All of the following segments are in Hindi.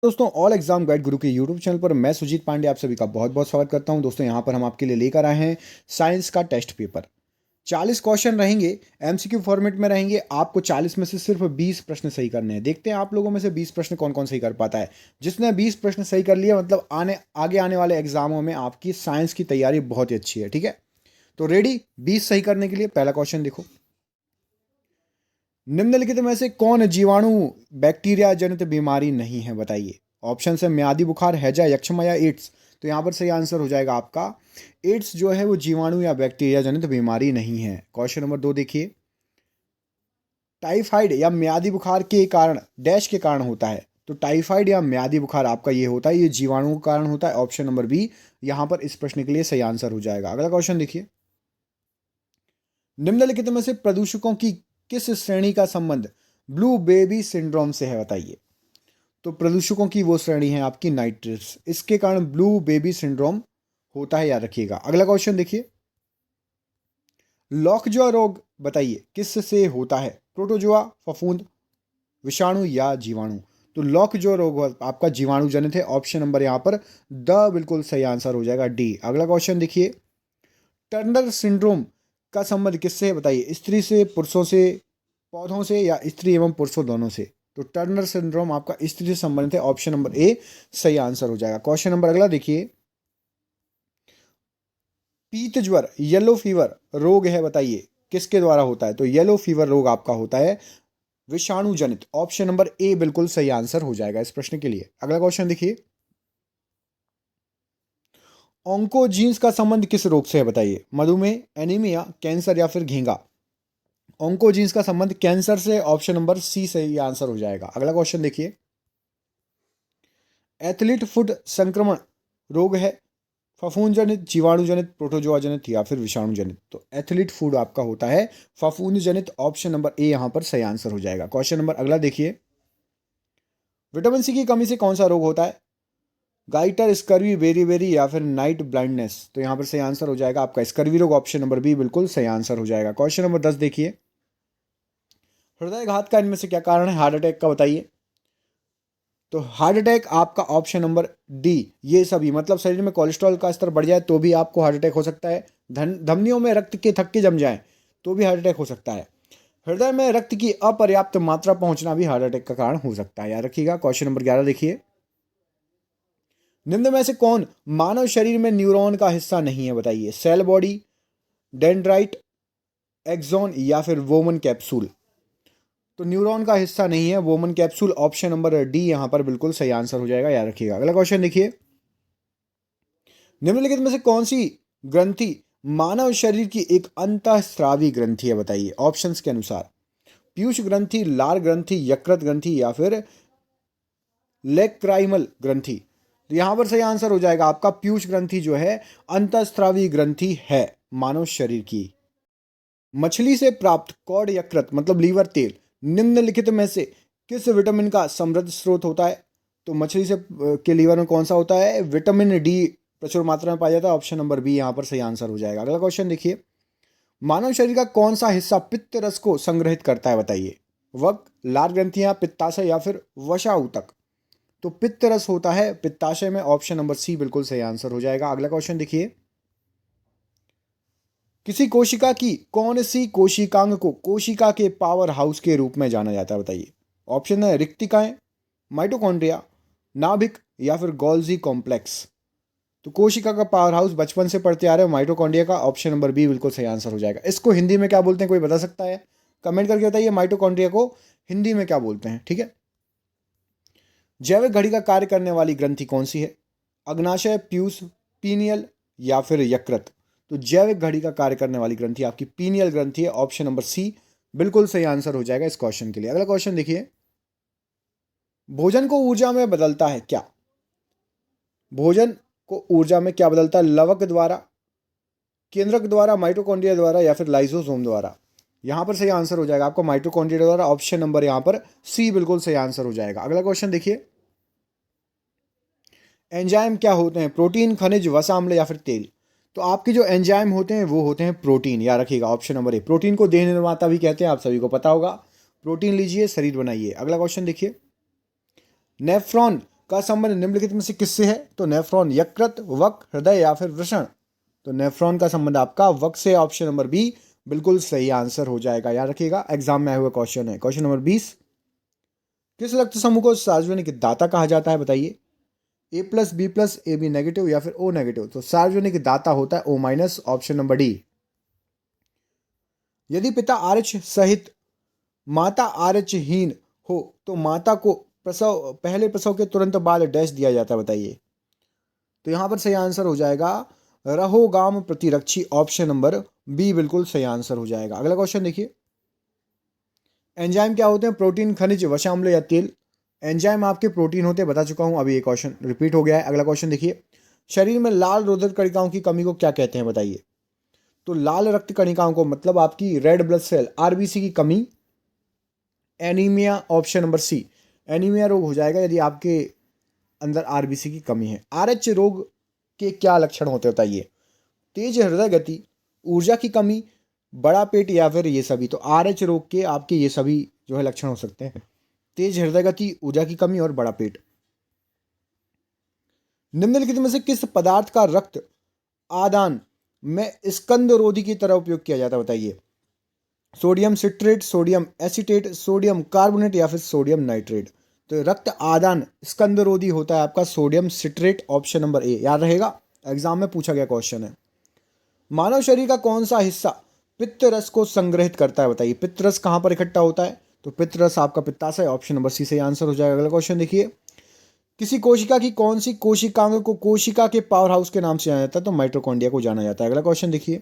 दोस्तों ऑल एग्जाम गाइड गुरु के यूट्यूब चैनल पर मैं सुजीत पांडे आप सभी का बहुत बहुत स्वागत करता हूं। दोस्तों यहां पर हम आपके लिए लेकर आए हैं साइंस का टेस्ट पेपर। 40 क्वेश्चन रहेंगे, एमसीक्यू फॉर्मेट में रहेंगे। आपको 40 में से सिर्फ 20 प्रश्न सही करने हैं। देखते हैं आप लोगों में से 20 प्रश्न कौन कौन सही कर पाता है। जिसने 20 प्रश्न सही कर लिए मतलब आगे आने वाले एग्जामों में आपकी साइंस की तैयारी बहुत ही अच्छी है। ठीक है, तो रेडी 20 सही करने के लिए। पहला क्वेश्चन देखो, निम्नलिखित में से कौन जीवाणु बैक्टीरिया जनित बीमारी नहीं है, बताइए। ऑप्शन है म्यादी बुखार, हैजा, यक्षमा या एड्स। तो यहां पर सही आंसर हो जाएगा आपका एड्स जो है वो जीवाणु या बैक्टीरिया जनित बीमारी नहीं है। क्वेश्चन नंबर 2 देखिए, टाइफाइड या म्यादी बुखार के कारण डैश के कारण होता है। तो टाइफाइड या म्यादी बुखार आपका ये होता है, ये जीवाणुओं के कारण होता है। ऑप्शन नंबर बी यहां पर इस प्रश्न के लिए सही आंसर हो जाएगा। अगला क्वेश्चन देखिए, निम्नलिखित में से प्रदूषकों की किस श्रेणी का संबंध ब्लू बेबी सिंड्रोम से है, बताइए। तो प्रदूषकों की वो श्रेणी है आपकी नाइट्रेट्स, इसके कारण ब्लू बेबी सिंड्रोम होता है, याद रखिएगा। अगला क्वेश्चन देखिए, लॉकजॉ रोग बताइए किस से होता है, प्रोटोजोआ, फफूंद, विषाणु या जीवाणु। तो लॉकजॉ रोग आपका जीवाणु जनित है। ऑप्शन नंबर यहां पर द बिल्कुल सही आंसर हो जाएगा, डी। अगला क्वेश्चन देखिए, टर्नर सिंड्रोम का संबंध किससे है, बताइए। स्त्री से, पुरुषों से, पौधों से या स्त्री एवं पुरुषों दोनों से। तो टर्नर सिंड्रोम आपका स्त्री से संबंधित है। ऑप्शन नंबर ए सही आंसर हो जाएगा। क्वेश्चन नंबर अगला देखिए, पीत ज्वर येलो फीवर रोग है, बताइए किसके द्वारा होता है। तो येलो फीवर रोग आपका होता है विषाणु जनित। ऑप्शन नंबर ए बिल्कुल सही आंसर हो जाएगा इस प्रश्न के लिए। अगला क्वेश्चन देखिए, ऑन्कोजीन्स का संबंध किस रोग से है, बताइए। मधुमेह, एनीमिया, कैंसर या फिर घींगा। ऑन्कोजीन्स का संबंध कैंसर से। ऑप्शन नंबर सी सही आंसर हो जाएगा। अगला क्वेश्चन देखिए, एथलीट फुट संक्रमण रोग है फफूंद जनित, जीवाणु जनित, प्रोटोजोआ जनित या फिर विषाणु जनित। तो एथलीट फूड आपका होता है फफूंद जनित। ऑप्शन नंबर ए यहां पर सही आंसर हो जाएगा। क्वेश्चन नंबर अगला देखिए, विटामिन सी की कमी से कौन सा रोग होता है, गाइटर, स्कर्वी, बेरी या फिर नाइट ब्लाइंडनेस। तो यहां पर सही आंसर हो जाएगा आपका स्कर्वी रोग। ऑप्शन नंबर बी बिल्कुल सही आंसर हो जाएगा। क्वेश्चन नंबर 10 देखिए, हृदयघात का इनमें से क्या कारण है, हार्ट अटैक का, बताइए। तो हार्ट अटैक आपका ऑप्शन नंबर डी, ये सभी मतलब शरीर में कोलेस्ट्रॉल का स्तर बढ़ जाए तो भी आपको हार्ट अटैक हो सकता है। धमनियों में रक्त के थक्के जम जाएं तो भी हार्ट अटैक हो सकता है। हृदय में रक्त की अपर्याप्त मात्रा पहुंचना भी हार्ट अटैक का कारण हो सकता है, याद रखिएगा। क्वेश्चन नंबर 11 देखिए, निम्न में से कौन मानव शरीर में न्यूरॉन का हिस्सा नहीं है, बताइए। सेल बॉडी, डेंड्राइट, एक्सॉन या फिर वोमन कैप्सूल। तो न्यूरॉन का हिस्सा नहीं है woman capsule. Option number D यहां पर बिल्कुल सही आंसर हो जाएगा, याद रखिएगा। अगला क्वेश्चन देखिए, निम्नलिखित में से कौन सी ग्रंथि मानव शरीर की एक अंतःस्रावी ग्रंथि है, बताइए ऑप्शंस के अनुसार। पीयूष ग्रंथि, लार ग्रंथि, यकृत ग्रंथि या फिर लेक्राइमल ग्रंथि। तो यहां पर सही आंसर हो जाएगा आपका पीयूष ग्रंथि जो है अंतःस्रावी ग्रंथि है मानव शरीर की। मछली से प्राप्त कॉड यकृत मतलब लीवर तेल निम्नलिखित में से किस विटामिन का समृद्ध स्रोत होता है। तो मछली से के लीवर में कौन सा होता है, विटामिन डी प्रचुर मात्रा में पाया जाता है। ऑप्शन नंबर बी यहां पर सही आंसर हो जाएगा। अगला क्वेश्चन देखिए, मानव शरीर का कौन सा हिस्सा पित्त रस को संग्रहित करता है, बताइए। वक, लार ग्रंथियां, पित्ताशय या फिर वशा ऊतक। तो पित्त रस होता है पित्ताशय में। ऑप्शन नंबर सी बिल्कुल सही आंसर हो जाएगा। अगला क्वेश्चन देखिए, किसी कोशिका की कौन सी कोशिकांग को कोशिका के पावर हाउस के रूप में जाना जाता है, बताइए। ऑप्शन है रिक्तिकाएं, माइटोकॉन्ड्रिया, नाभिक या फिर गोल्जी कॉम्प्लेक्स। तो कोशिका का पावर हाउस बचपन से पढ़ते आ रहे हो माइटोकॉन्ड्रिया का। ऑप्शन नंबर बी बिल्कुल सही आंसर हो जाएगा। इसको हिंदी में क्या बोलते हैं, कोई बता सकता है, कमेंट करके बताइए। माइटोकॉन्ड्रिया को हिंदी में क्या बोलते हैं, ठीक है। जैविक घड़ी का कार्य करने वाली ग्रंथि कौन सी है, अग्नाशय, पीयूष, पीनियल या फिर यकृत। तो जैविक घड़ी का कार्य करने वाली ग्रंथि आपकी पीनियल ग्रंथि है। ऑप्शन नंबर सी बिल्कुल सही आंसर हो जाएगा इस क्वेश्चन के लिए। अगला क्वेश्चन देखिए, भोजन को ऊर्जा में बदलता है क्या, भोजन को ऊर्जा में क्या बदलता है, लवक द्वारा, केंद्रक द्वारा, माइटोकॉन्ड्रिया द्वारा या फिर लाइसोसोम द्वारा। यहां पर सही आंसर हो जाएगा आपको माइटोकॉन्ड्रिया द्वारा। ऑप्शन नंबर यहां पर सी बिल्कुल सही आंसर हो जाएगा। अगला क्वेश्चन देखिए, एंजाइम क्या होते हैं, प्रोटीन, खनिज, वसा अम्ल या फिर तेल। तो आपके जो एंजाइम होते हैं वो होते हैं प्रोटीन, याद रखिएगा। ऑप्शन नंबर ए, प्रोटीन को देह निर्माता भी कहते हैं, आप सभी को पता होगा। प्रोटीन लीजिए, शरीर बनाइए। अगला क्वेश्चन देखिए, नेफ्रॉन का संबंध निम्नलिखित में से किससे है? तो नेफ्रॉन, यकृत, वक, हृदय या फिर वृषण। तो नेफ्रॉन का संबंध आपका वक से, ऑप्शन नंबर बी बिल्कुल सही आंसर हो जाएगा। याद रखिएगा, एग्जाम में आया हुआ क्वेश्चन है। क्वेश्चन नंबर 20, किस रक्त समूह को सार्वजनिक दाता कहा जाता है? बताइए। A plus, B plus, A B negative या फिर ओ नेगेटिव। तो सार्वजनिक दाता होता है O minus, option number D. यदि पिता आरएच सहित माता आरएच हीन हो तो माता को पहले प्रसव के तुरंत बाद डैश दिया जाता है? बताइए। तो यहां पर सही आंसर हो जाएगा रहोगाम प्रतिरक्षी, ऑप्शन नंबर बी बिल्कुल सही आंसर हो जाएगा। अगला क्वेश्चन देखिए, एंजाइम क्या होते हैं? प्रोटीन, खनिज, वसाम्ल या तेल। एंजाइम आपके प्रोटीन होते हैं, बता चुका हूं, अभी ये क्वेश्चन रिपीट हो गया है। अगला क्वेश्चन देखिए, शरीर में लाल रोधक कणिकाओं की कमी को क्या कहते हैं? बताइए। तो लाल रक्त कणिकाओं को मतलब आपकी रेड ब्लड सेल, आरबीसी की कमी, anaemia, option number C. Anaemia रोग हो जाएगा यदि आपके अंदर आरबीसी की कमी है। आरएच रोग के क्या लक्षण होते हैं? बताइए। तेज हृदय गति, ऊर्जा की कमी, बड़ा पेट या फिर ये सभी। तो आरएच रोग के आपके ये सभी जो है लक्षण हो सकते हैं, तेज हृदय गति, ऊर्जा की कमी और बड़ा पेट। निम्नलिखित में से किस पदार्थ का रक्त आदान में स्कंदरोधी की तरह उपयोग किया जाता है? बताइए। Sodium citrate, sodium acetate, sodium carbonate या फिर सोडियम नाइट्रेट। तो रक्त आदान स्कंदरोधी होता है आपका sodium citrate, option number A. याद रहेगा, एग्जाम में पूछा गया क्वेश्चन है। मानव शरीर का कौन सा हिस्सा पित्त रस को संग्रहित करता है? बताइए। पित्त रस कहां पर इकट्ठा होता है? तो पित्त रस आपका पित्ताशय, ऑप्शन नंबर सी से आंसर हो जाएगा। अगला क्वेश्चन देखिए, किसी कोशिका की कौन सी कोशिकांग को कोशिका के पावर हाउस के नाम से जाना जाता है? तो माइटोकॉन्ड्रिया को जाना जाता है। अगला क्वेश्चन देखिए,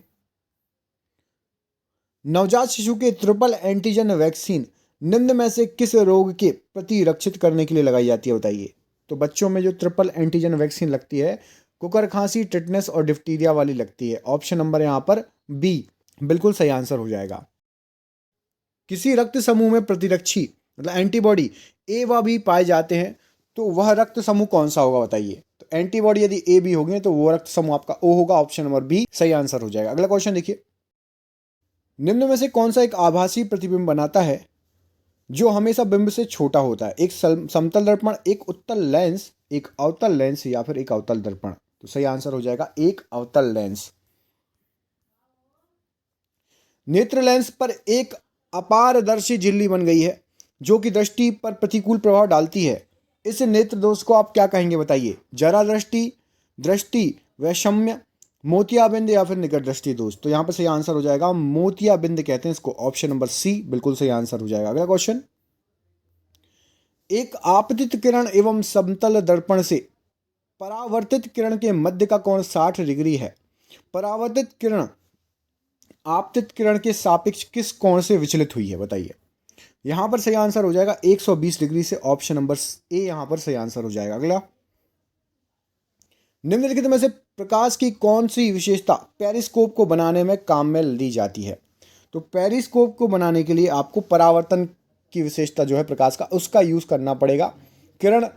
नवजात शिशु के ट्रिपल एंटीजन वैक्सीन निम्न में से किस रोग के प्रति रक्षित करने के लिए लगाई जाती है? बताइए। तो बच्चों में जो ट्रिपल एंटीजन वैक्सीन लगती है, कुकर खांसी, टिटनेस और डिप्टीरिया वाली लगती है। ऑप्शन नंबर यहां पर बी बिल्कुल सही आंसर हो जाएगा। किसी रक्त समूह में प्रतिरक्षी मतलब एंटीबॉडी ए व बी पाए जाते हैं, तो वह रक्त समूह कौन सा होगा? बताइए। तो एंटीबॉडी यदि ए बी होंगे तो वो रक्त समूह आपका ओ होगा, ऑप्शन नंबर बी सही आंसर हो जाएगा। अगला क्वेश्चन देखिए, निम्न में से कौन सा एक आभासी प्रतिबिंब बनाता है जो हमेशा बिंब से छोटा होता है? एक समतल दर्पण, एक उत्तल लेंस, एक अवतल लेंस या फिर एक अवतल दर्पण। तो सही आंसर हो जाएगा एक अवतल लेंस। नेत्र लेंस पर एक अपारदर्शी झिल्ली बन गई है जो कि दृष्टि पर प्रतिकूल प्रभाव डालती है। इस नेत्र दोष को आप क्या कहेंगे? बताइए। जरा दृष्टि, दृष्टि वैषम्य, मोतियाबिंद या फिर निकट दृष्टि दोष। तो यहां पर सही आंसर हो जाएगा मोतियाबिंद कहते हैं इसको, ऑप्शन नंबर सी बिल्कुल सही आंसर हो जाएगा। अगला क्वेश्चन, एक आपतित किरण एवं समतल दर्पण से परावर्तित किरण के मध्य का कोण 60 डिग्री है। परावर्तित किरण आपतित किरण के सापेक्ष किस कोण से विचलित हुई है? बताइए। यहां पर सही आंसर हो जाएगा 120 डिग्री से, ऑप्शन नंबर ए यहां पर सही आंसर हो जाएगा। अगला, निम्नलिखित में से प्रकाश की कौन सी विशेषता पेरिस्कोप को बनाने में काम में ली जाती है? तो पेरिस्कोप को बनाने के लिए आपको परावर्तन की विशेषता जो है प्रकाश का, उसका यूज करना पड़ेगा। किरण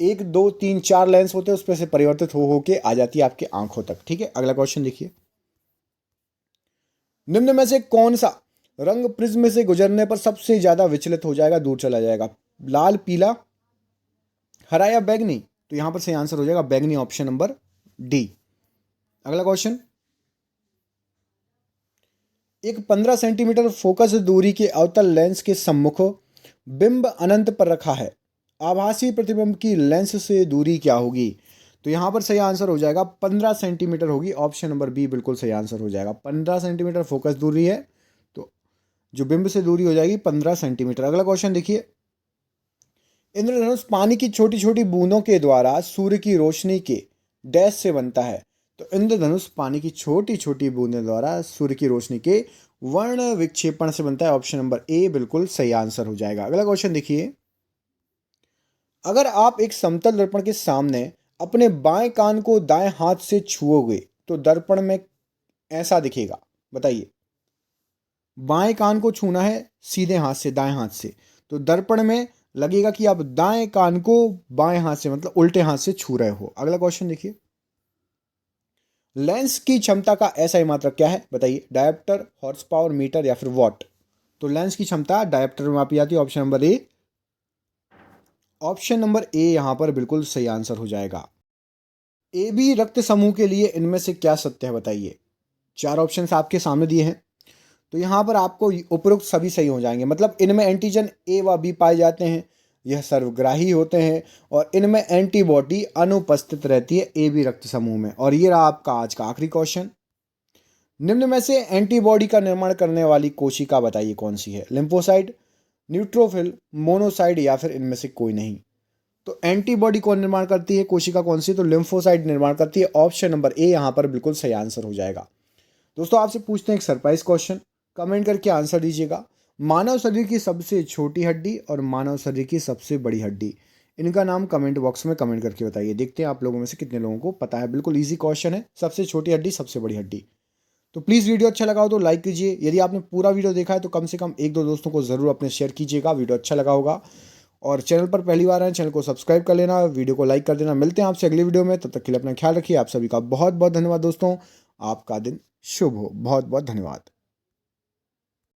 1 2 3 4 लेंस होते हैं, उस पर से परिवर्तित हो के आ जाती है आपकी आंखों तक। ठीक है, अगला क्वेश्चन देखिए, निम्न में से कौन सा रंग प्रिज्म से गुजरने पर सबसे ज्यादा विचलित हो जाएगा, दूर चला जाएगा? लाल, पीला, हरा या बैगनी? तो यहां पर सही आंसर हो जाएगा बैगनी, ऑप्शन नंबर डी। अगला क्वेश्चन, एक 15 सेंटीमीटर फोकस दूरी के अवतल लेंस के सम्मुख बिंब अनंत पर रखा है, आभासी प्रतिबिंब की लेंस से दूरी क्या होगी? तो यहां पर सही आंसर हो जाएगा 15 सेंटीमीटर होगी, ऑप्शन नंबर बी बिल्कुल सही आंसर हो जाएगा। 15 सेंटीमीटर फोकस दूरी है, तो जो बिंब से दूरी हो जाएगी 15 सेंटीमीटर। अगला क्वेश्चन देखिए, इंद्रधनुष पानी की छोटी छोटी बूंदों के द्वारा सूर्य की रोशनी के डैश से बनता है। तो इंद्रधनुष पानी की छोटी छोटी बूंदों द्वारा सूर्य की रोशनी के वर्ण विक्षेपण से बनता है, ऑप्शन नंबर ए बिल्कुल सही आंसर हो जाएगा। अगला क्वेश्चन देखिए, अगर आप एक समतल दर्पण के सामने अपने बाएं कान को दाएं हाथ से छुओगे तो दर्पण में ऐसा दिखेगा। बताइए। बाएं कान को छूना है सीधे हाथ से, दाएं हाथ से, तो दर्पण में लगेगा कि आप दाएं कान को बाएं हाथ से मतलब उल्टे हाथ से छू रहे हो। अगला क्वेश्चन देखिए, लेंस की क्षमता का ऐसा ही मात्रक क्या है? बताइए। डायोप्टर, हॉर्स पावर, मीटर या फिर वॉट? तो लेंस की क्षमता डायोप्टर में मापी जाती है, option number A option number A यहाँ पर बिल्कुल सही आंसर हो जाएगा। ए बी रक्त समूह के लिए इनमें से क्या सत्य है बताइए। 4 ऑप्शंस आपके सामने दिए हैं, तो यहाँ पर आपको उपरोक्त सभी सही हो जाएंगे। मतलब इनमें एंटीजन ए व बी पाए जाते हैं, यह सर्वग्राही होते हैं और इनमें एंटीबॉडी अनुपस्थित रहती है ए बी रक्त समूह में। और ये रहा आपका आज का आखिरी क्वेश्चन। निम्न में से एंटीबॉडी का निर्माण करने वाली कोशिका बताइए कौन सी है। लिम्फोसाइट, न्यूट्रोफिल, मोनोसाइट या फिर इनमें से कोई नहीं। तो एंटीबॉडी कौन निर्माण करती है, कोशिका कौन सी, तो लिम्फोसाइट निर्माण करती है। ऑप्शन नंबर ए यहाँ पर बिल्कुल सही आंसर हो जाएगा। दोस्तों आपसे पूछते हैं एक सरप्राइज क्वेश्चन, कमेंट करके आंसर दीजिएगा। मानव शरीर की सबसे छोटी हड्डी और मानव शरीर की सबसे बड़ी हड्डी, इनका नाम कमेंट बॉक्स में कमेंट करके बताइए। देखते हैं आप लोगों में से कितने लोगों को पता है। बिल्कुल इजी क्वेश्चन है, सबसे छोटी हड्डी सबसे बड़ी हड्डी। तो प्लीज़ वीडियो अच्छा लगा हो तो लाइक कीजिए। यदि आपने पूरा वीडियो देखा है तो कम से कम 1-2 दोस्तों को ज़रूर अपने शेयर कीजिएगा, वीडियो अच्छा लगा होगा। और चैनल पर पहली बार आए, चैनल को सब्सक्राइब कर लेना, वीडियो को लाइक कर देना। मिलते हैं आपसे अगली वीडियो में, तब तक के लिए अपना ख्याल रखिए। आप सभी का बहुत बहुत धन्यवाद दोस्तों। आपका दिन शुभ हो। बहुत बहुत धन्यवाद।